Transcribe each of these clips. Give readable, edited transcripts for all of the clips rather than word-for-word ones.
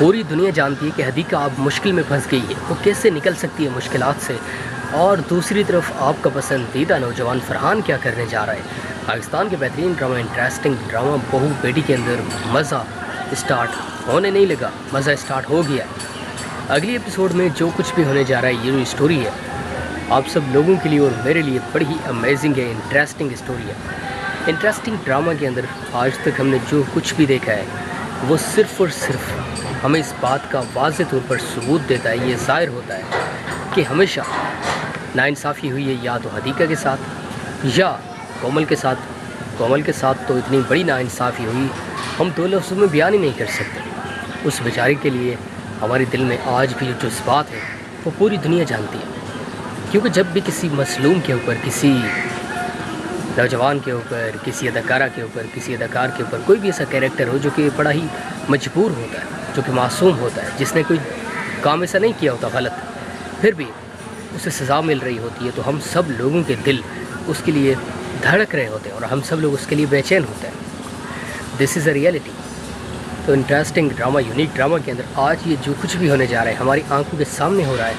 पूरी दुनिया जानती है कि हदीका अब मुश्किल में फंस गई है, वो कैसे निकल सकती है मुश्किलात से। और दूसरी तरफ आपका पसंदीदा नौजवान फरहान क्या करने जा रहा है। पाकिस्तान के बेहतरीन ड्रामा, इंटरेस्टिंग ड्रामा बहू बेटी के अंदर मज़ा स्टार्ट होने नहीं लगा, मज़ा स्टार्ट हो गया। अगली एपिसोड में जो कुछ भी होने जा रहा है, ये जो स्टोरी है आप सब लोगों के लिए और मेरे लिए बड़ी ही अमेजिंग है, इंटरेस्टिंग स्टोरी है। इंटरेस्टिंग ड्रामा के अंदर आज तक हमने जो कुछ भी देखा है वो सिर्फ़ और सिर्फ हमें इस बात का वाज़ेह तौर पर सबूत देता है, ये ज़ाहिर होता है कि हमेशा नाइंसाफ़ी हुई है या तो हदीका के साथ या कोमल के साथ। कोमल के साथ तो इतनी बड़ी नाइंसाफ़ी हुई हम दो लफ्ज़ों में बयान ही नहीं कर सकते। उस बेचारे के लिए हमारे दिल में आज भी जो जज्बात है वो पूरी दुनिया जानती है। क्योंकि जब भी किसी मसलूम के ऊपर, किसी नौजवान के ऊपर, किसी अदाकारा के ऊपर, किसी अदाकार के ऊपर कोई भी ऐसा कैरेक्टर हो जो कि बड़ा ही मजबूर होता है, जो कि मासूम होता है, जिसने कोई काम ऐसा नहीं किया होता गलत, फिर भी उसे सज़ा मिल रही होती है, तो हम सब लोगों के दिल उसके लिए धड़क रहे होते हैं और हम सब लोग उसके लिए बेचैन होते हैं। This is a reality. तो इंटरेस्टिंग ड्रामा, यूनिक ड्रामा के अंदर आज ये जो कुछ भी होने जा रहा है हमारी आंखों के सामने हो रहा है,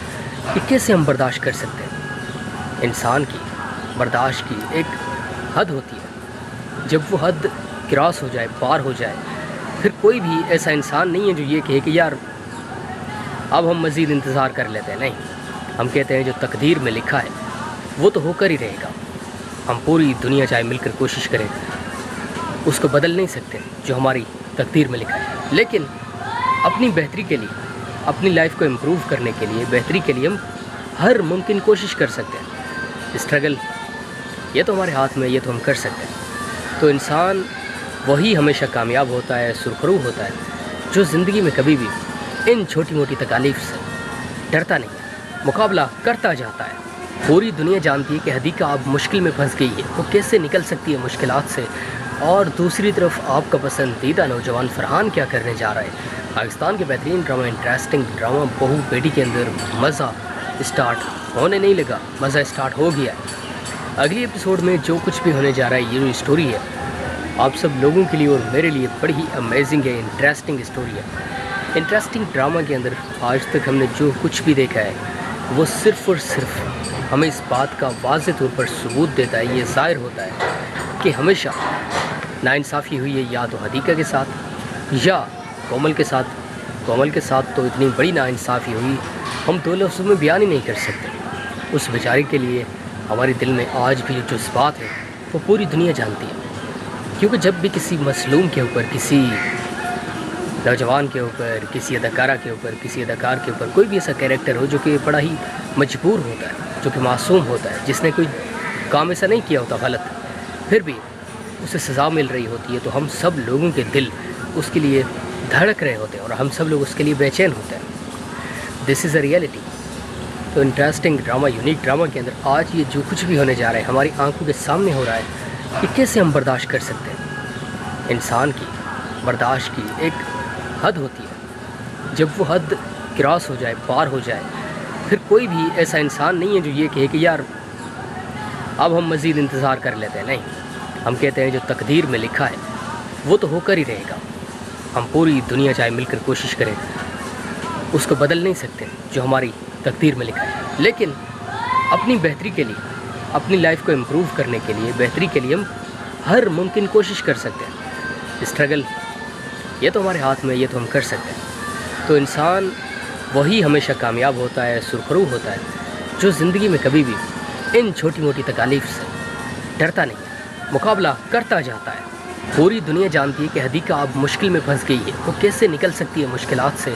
ये कैसे हम बर्दाश्त कर सकते हैं। इंसान की बर्दाश्त की एक हद होती है, जब वो हद क्रॉस हो जाए, पार हो जाए, फिर कोई भी ऐसा इंसान नहीं है जो ये कहे कि यार अब हम मज़ीद इंतज़ार कर लेते हैं। नहीं, हम कहते हैं जो तकदीर में लिखा है वो तो होकर ही रहेगा। हम पूरी दुनिया चाहे मिलकर कोशिश करें उसको बदल नहीं सकते जो हमारी तकदीर में लिखा है, लेकिन अपनी बेहतरी के लिए, अपनी लाइफ को इम्प्रूव करने के लिए, बेहतरी के लिए हम हर मुमकिन कोशिश कर सकते हैं। स्ट्रगल ये तो हमारे हाथ में, ये तो हम कर सकते हैं। तो इंसान वही हमेशा कामयाब होता है, सुरखरू होता है, जो ज़िंदगी में कभी भी इन छोटी मोटी तकालीफ से डरता नहीं है, मुकाबला करता जाता है। पूरी दुनिया जानती है कि हदीका अब मुश्किल में फंस गई है, वो कैसे निकल सकती है मुश्किलात से। और दूसरी तरफ आपका पसंदीदा नौजवान फरहान क्या करने जा रहा है। पाकिस्तान के बेहतरीन ड्रामा, इंटरेस्टिंग ड्रामा बहू बेटी के अंदर मज़ा स्टार्ट होने नहीं लगा, मज़ा स्टार्ट हो गया। अगली एपिसोड में जो कुछ भी होने जा रहा है, ये जो स्टोरी है आप सब लोगों के लिए और मेरे लिए बड़ी ही अमेजिंग है, इंटरेस्टिंग स्टोरी है। इंटरेस्टिंग ड्रामा के अंदर आज तक हमने जो कुछ भी देखा है वो सिर्फ़ और सिर्फ हमें इस बात का वाज़ेह तौर पर सबूत देता है, ये ज़ाहिर होता है कि हमेशा नाइंसाफ़ी हुई है या तो हदीका के साथ या कोमल के साथ। कोमल के साथ तो इतनी बड़ी नाइंसाफ़ी हुई हम दो लफ्ज़ों में बयान ही नहीं कर सकते। उस बेचारे के लिए हमारे दिल में आज भी जो जज्बात है वो पूरी दुनिया जानती है। क्योंकि जब भी किसी मसलूम के ऊपर, किसी नौजवान के ऊपर, किसी अदाकारा के ऊपर, किसी अदाकार के ऊपर कोई भी ऐसा कैरेक्टर हो जो कि बड़ा ही मजबूर होता है, जो कि मासूम होता है, जिसने कोई काम ऐसा नहीं किया होता गलत, फिर भी उसे सज़ा मिल रही होती है, तो हम सब लोगों के दिल उसके लिए धड़क रहे होते हैं और हम सब लोग उसके लिए बेचैन होते हैं। This is a reality. तो इंटरेस्टिंग ड्रामा, यूनिक ड्रामा के अंदर आज ये जो कुछ भी होने जा रहा है हमारी आंखों के सामने हो रहा है, ये कैसे हम बर्दाश्त कर सकते हैं। इंसान की बर्दाश्त की एक हद होती है, जब वो हद क्रॉस हो जाए, पार हो जाए, फिर कोई भी ऐसा इंसान नहीं है जो ये कहे कि यार अब हम मज़ीद इंतज़ार कर लेते हैं। नहीं, हम कहते हैं जो तकदीर में लिखा है वो तो होकर ही रहेगा। हम पूरी दुनिया चाहे मिलकर कोशिश करें उसको बदल नहीं सकते जो हमारी तकदीर में लिखा है, लेकिन अपनी बेहतरी के लिए, अपनी लाइफ को इम्प्रूव करने के लिए, बेहतरी के लिए हम हर मुमकिन कोशिश कर सकते हैं। स्ट्रगल ये तो हमारे हाथ में, ये तो हम कर सकते हैं। तो इंसान वही हमेशा कामयाब होता है, सुरखरू होता है, जो ज़िंदगी में कभी भी इन छोटी मोटी तकालीफ से डरता नहीं है, मुकाबला करता जाता है। पूरी दुनिया जानती है कि हदीका अब मुश्किल में फंस गई है, वो कैसे निकल सकती है मुश्किलात से।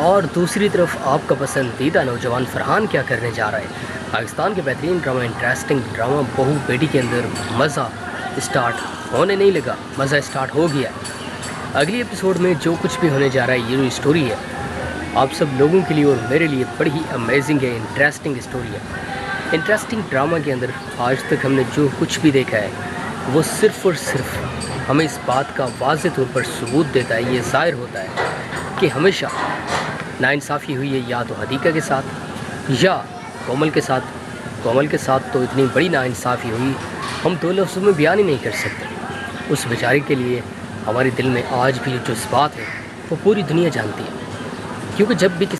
और दूसरी तरफ आपका पसंदीदा नौजवान फरहान क्या करने जा रहा है। पाकिस्तान के बेहतरीन ड्रामा, इंटरेस्टिंग ड्रामा बहू बेटी के अंदर मज़ा स्टार्ट होने नहीं लगा, मज़ा स्टार्ट हो गया। अगली एपिसोड में जो कुछ भी होने जा रहा है, ये जो स्टोरी है आप सब लोगों के लिए और मेरे लिए बड़ी ही अमेजिंग है, इंटरेस्टिंग स्टोरी है। इंटरेस्टिंग ड्रामा के अंदर आज तक हमने जो कुछ भी देखा है वो सिर्फ़ और सिर्फ हमें इस बात का वाज़ेह तौर पर सबूत देता है, ये ज़ाहिर होता है कि हमेशा नाइंसाफ़ी हुई है या तो हदीका के साथ या कोमल के साथ। कोमल के साथ तो इतनी बड़ी नाइंसाफ़ी हुई हम दो लफ्ज़ों में बयान ही नहीं कर सकते। उस बेचारे के लिए हमारे दिल में आज भी जो जज्बात है वो पूरी दुनिया जानती है। کیونکہ جب بھی